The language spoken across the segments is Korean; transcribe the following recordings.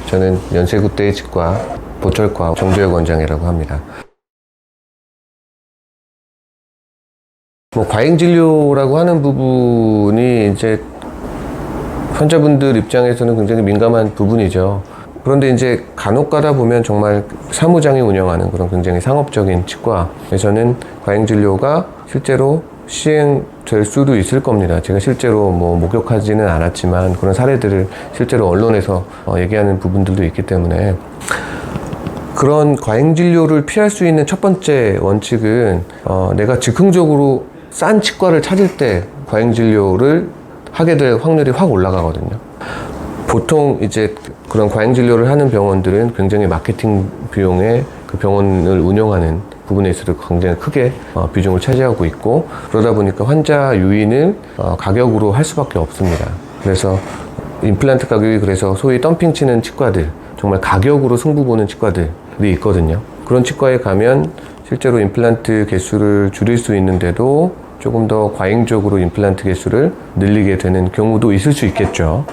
저는 연세구대의 치과 보철과 정주혁 원장이라고 합니다. 과잉진료라고 하는 부분이 이제 환자분들 입장에서는 굉장히 민감한 부분이죠. 그런데 이제 간혹 가다 보면 정말 사무장이 운영하는 그런 굉장히 상업적인 치과에서는 과잉진료가 실제로 시행될 수도 있을 겁니다. 제가 실제로 목격하지는 않았지만 그런 사례들을 실제로 언론에서 얘기하는 부분들도 있기 때문에 그런 과잉진료를 피할 수 있는 첫 번째 원칙은 내가 즉흥적으로 싼 치과를 찾을 때 과잉진료를 하게 될 확률이 확 올라가거든요. 보통 이제 그런 과잉진료를 하는 병원들은 굉장히 마케팅 비용에 그 병원을 운영하는 부분에 있어서 굉장히 크게 비중을 차지하고 있고, 그러다 보니까 환자 유인을 가격으로 할 수밖에 없습니다. 그래서 임플란트 가격이 그래서 소위 덤핑 치는 치과들, 정말 가격으로 승부 보는 치과들이 있거든요. 그런 치과에 가면 실제로 임플란트 개수를 줄일 수 있는데도 조금 더 과잉적으로 임플란트 개수를 늘리게 되는 경우도 있을 수 있겠죠.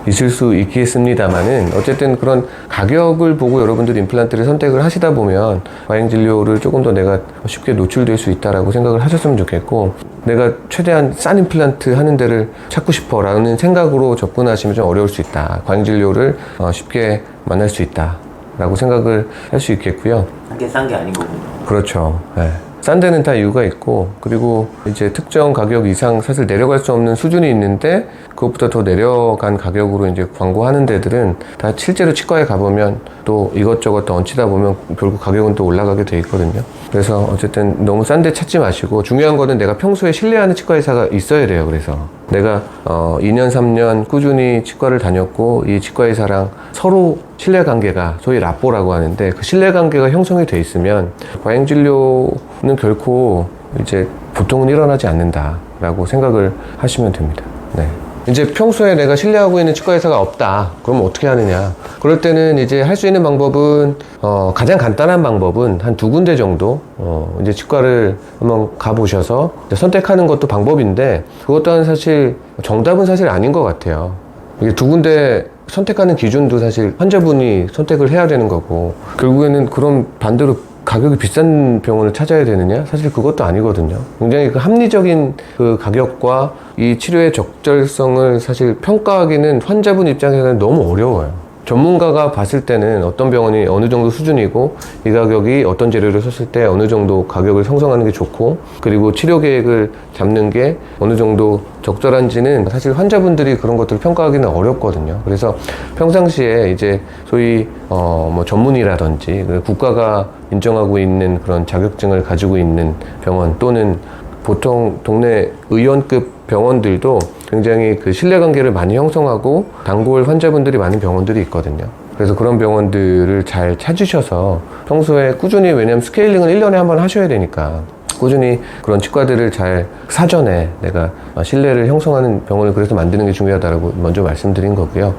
있을 수 있겠습니다만은 어쨌든 그런 가격을 보고 여러분들이 임플란트를 선택을 하시다 보면 과잉진료를 조금 더 내가 쉽게 노출될 수 있다라고 생각을 하셨으면 좋겠고, 내가 최대한 싼 임플란트 하는 데를 찾고 싶어 라는 생각으로 접근하시면 좀 어려울 수 있다. 과잉진료를 쉽게 만날 수 있다 라고 생각을 할 수 있겠고요. 한게 싼 게 아닌 거군요. 그렇죠. 네. 싼 데는 다 이유가 있고, 그리고 이제 특정 가격 이상 사실 내려갈 수 없는 수준이 있는데 그것보다 더 내려간 가격으로 이제 광고하는 데들은 다 실제로 치과에 가보면 또 이것저것 또 얹히다 보면 결국 가격은 또 올라가게 돼 있거든요. 그래서 어쨌든 너무 싼 데 찾지 마시고, 중요한 거는 내가 평소에 신뢰하는 치과 의사가 있어야 돼요. 그래서 내가 2년 3년 꾸준히 치과를 다녔고 이 치과 의사랑 서로 신뢰관계가 소위 라뽀라고 하는데 그 신뢰관계가 형성이 돼 있으면 과잉진료는 결코 이제 보통은 일어나지 않는다라고 생각을 하시면 됩니다. 네. 이제 평소에 내가 신뢰하고 있는 치과 의사가 없다. 그럼 어떻게 하느냐? 그럴 때는 이제 할 수 있는 방법은 가장 간단한 방법은 한 2군데 정도 이제 치과를 한번 가보셔서 선택하는 것도 방법인데, 그것 또한 사실 정답은 사실 아닌 것 같아요. 이게 2군데 선택하는 기준도 사실 환자분이 선택을 해야 되는 거고, 결국에는 그럼 반대로 가격이 비싼 병원을 찾아야 되느냐? 사실 그것도 아니거든요. 굉장히 그 합리적인 그 가격과 이 치료의 적절성을 사실 평가하기는 환자분 입장에서는 너무 어려워요. 전문가가 봤을 때는 어떤 병원이 어느 정도 수준이고 이 가격이 어떤 재료를 썼을 때 어느 정도 가격을 형성하는 게 좋고, 그리고 치료 계획을 잡는 게 어느 정도 적절한지는 사실 환자분들이 그런 것들을 평가하기는 어렵거든요. 그래서 평상시에 이제 소위 전문의라든지 국가가 인정하고 있는 그런 자격증을 가지고 있는 병원, 또는 보통 동네 의원급 병원들도 굉장히 그 신뢰관계를 많이 형성하고 단골 환자분들이 많은 병원들이 있거든요. 그래서 그런 병원들을 잘 찾으셔서 평소에 꾸준히, 왜냐면 스케일링을 1년에 한 번 하셔야 되니까 꾸준히 그런 치과들을 잘 사전에 내가 신뢰를 형성하는 병원을 그래서 만드는 게 중요하다고 먼저 말씀드린 거고요.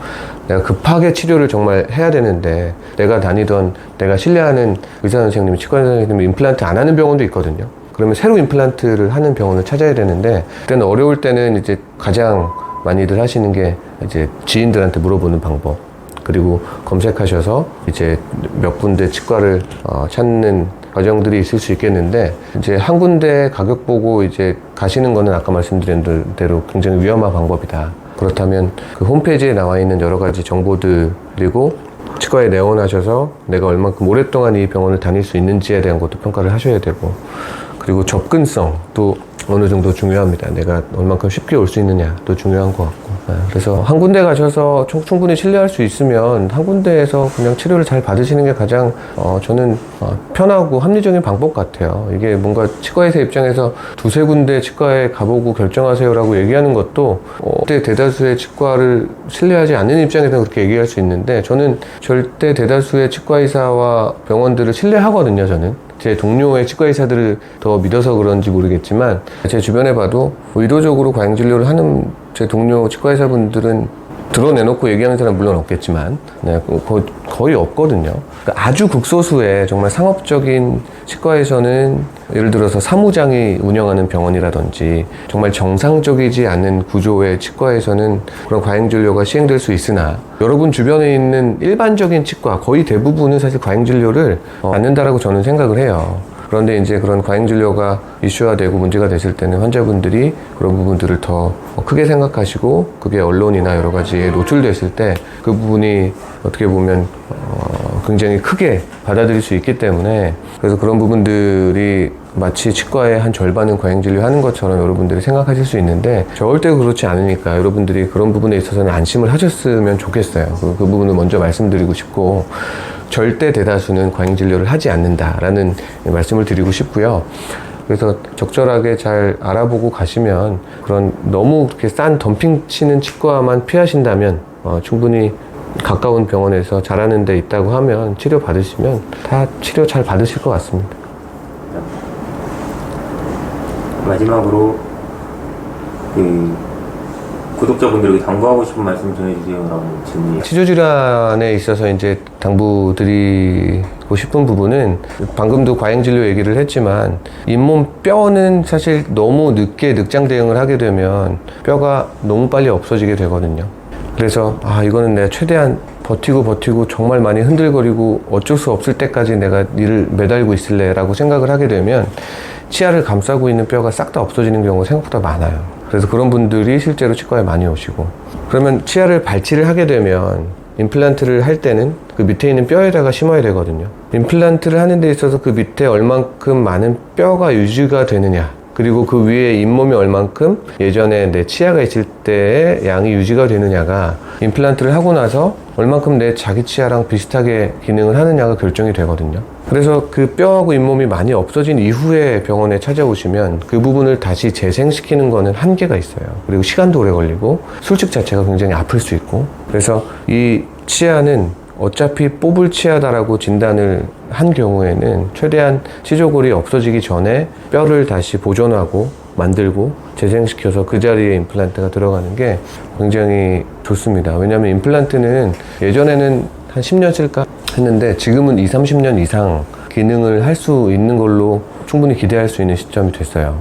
내가 급하게 치료를 정말 해야 되는데 내가 다니던, 내가 신뢰하는 의사 선생님이, 치과 선생님이 임플란트 안 하는 병원도 있거든요. 그러면 새로 임플란트를 하는 병원을 찾아야 되는데, 그때는 어려울 때는 이제 가장 많이들 하시는 게 이제 지인들한테 물어보는 방법, 그리고 검색하셔서 이제 몇 군데 치과를 찾는 과정들이 있을 수 있겠는데, 이제 한 군데 가격 보고 이제 가시는 거는 아까 말씀드린 대로 굉장히 위험한 방법이다. 그렇다면 그 홈페이지에 나와 있는 여러 가지 정보들, 그리고 치과에 내원하셔서 내가 얼만큼 오랫동안 이 병원을 다닐 수 있는지에 대한 것도 평가를 하셔야 되고, 그리고 접근성도 어느 정도 중요합니다. 내가 얼만큼 쉽게 올 수 있느냐도 중요한 것 같고. 그래서 한 군데 가셔서 충분히 신뢰할 수 있으면 한 군데에서 그냥 치료를 잘 받으시는 게 가장 저는 편하고 합리적인 방법 같아요. 이게 뭔가 치과의사 입장에서 2-3군데 치과에 가보고 결정하세요라고 얘기하는 것도 절대 대다수의 치과를 신뢰하지 않는 입장에서 그렇게 얘기할 수 있는데, 저는 절대 대다수의 치과의사와 병원들을 신뢰하거든요. 저는 제 동료의 치과의사들을 더 믿어서 그런지 모르겠지만 제 주변에 봐도 의도적으로 과잉진료를 하는 제 동료 치과의사분들은 드러내놓고 얘기하는 사람 물론 없겠지만 네, 거의 없거든요. 그러니까 아주 극소수의 정말 상업적인 치과에서는 예를 들어서 사무장이 운영하는 병원이라든지 정말 정상적이지 않은 구조의 치과에서는 그런 과잉진료가 시행될 수 있으나 여러분 주변에 있는 일반적인 치과 거의 대부분은 사실 과잉진료를 받는다라고 저는 생각을 해요. 그런데 이제 그런 과잉진료가 이슈화되고 문제가 됐을 때는 환자분들이 그런 부분들을 더 크게 생각하시고 그게 언론이나 여러 가지에 노출됐을 때 그 부분이 어떻게 보면 굉장히 크게 받아들일 수 있기 때문에 그래서 그런 부분들이 마치 치과의 한 절반은 과잉진료 하는 것처럼 여러분들이 생각하실 수 있는데 절대 그렇지 않으니까 여러분들이 그런 부분에 있어서는 안심을 하셨으면 좋겠어요. 그 부분을 먼저 말씀드리고 싶고 절대 대다수는 과잉진료를 하지 않는다라는 말씀을 드리고 싶고요. 그래서 적절하게 잘 알아보고 가시면 그런 너무 그렇게 싼 덤핑 치는 치과만 피하신다면 충분히 가까운 병원에서 잘하는 데 있다고 하면 치료 받으시면 다 치료 잘 받으실 것 같습니다. 마지막으로 구독자분들에게 당부하고 싶은 말씀 전해주세요라고 질문이에요. 치조질환에 있어서 이제 당부드리고 싶은 부분은 방금도 과잉진료 얘기를 했지만 잇몸 뼈는 사실 너무 늦게 늑장 대응을 하게 되면 뼈가 너무 빨리 없어지게 되거든요. 그래서 이거는 내가 최대한 버티고 정말 많이 흔들거리고 어쩔 수 없을 때까지 내가 이를 매달고 있을래 라고 생각을 하게 되면 치아를 감싸고 있는 뼈가 싹 다 없어지는 경우가 생각보다 많아요. 그래서 그런 분들이 실제로 치과에 많이 오시고 그러면 치아를 발치를 하게 되면 임플란트를 할 때는 그 밑에 있는 뼈에다가 심어야 되거든요. 임플란트를 하는 데 있어서 그 밑에 얼만큼 많은 뼈가 유지가 되느냐 그리고 그 위에 잇몸이 얼만큼 예전에 내 치아가 있을 때의 양이 유지가 되느냐가 임플란트를 하고 나서 얼만큼 내 자기 치아랑 비슷하게 기능을 하느냐가 결정이 되거든요. 그래서 그 뼈하고 잇몸이 많이 없어진 이후에 병원에 찾아오시면 그 부분을 다시 재생시키는 거는 한계가 있어요. 그리고 시간도 오래 걸리고 술집 자체가 굉장히 아플 수 있고 그래서 이 치아는 어차피 뽑을 치아다라고 진단을 한 경우에는 최대한 치조골이 없어지기 전에 뼈를 다시 보존하고 만들고 재생시켜서 그 자리에 임플란트가 들어가는 게 굉장히 좋습니다. 왜냐하면 임플란트는 예전에는 한 10년 쓸까 했는데 지금은 20, 30년 이상 기능을 할 수 있는 걸로 충분히 기대할 수 있는 시점이 됐어요.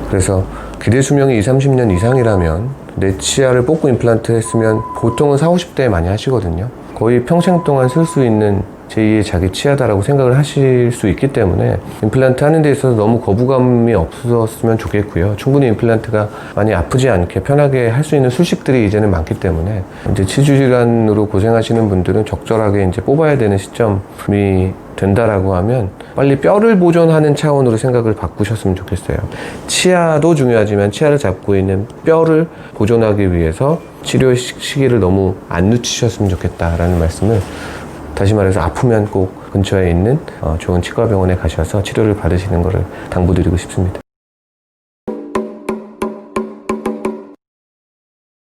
그래서 기대 수명이 20, 30년 이상이라면 내 치아를 뽑고 임플란트 했으면 보통은 40, 50대에 많이 하시거든요. 거의 평생 동안 쓸 수 있는 제2의 자기 치아다라고 생각을 하실 수 있기 때문에 임플란트 하는 데 있어서 너무 거부감이 없었으면 좋겠고요. 충분히 임플란트가 많이 아프지 않게 편하게 할 수 있는 수식들이 이제는 많기 때문에 이제 치주질환으로 고생하시는 분들은 적절하게 이제 뽑아야 되는 시점이 된다라고 하면 빨리 뼈를 보존하는 차원으로 생각을 바꾸셨으면 좋겠어요. 치아도 중요하지만 치아를 잡고 있는 뼈를 보존하기 위해서 치료 시기를 너무 안 늦추셨으면 좋겠다라는 말씀을 다시 말해서 아프면 꼭 근처에 있는 좋은 치과병원에 가셔서 치료를 받으시는 것을 당부드리고 싶습니다.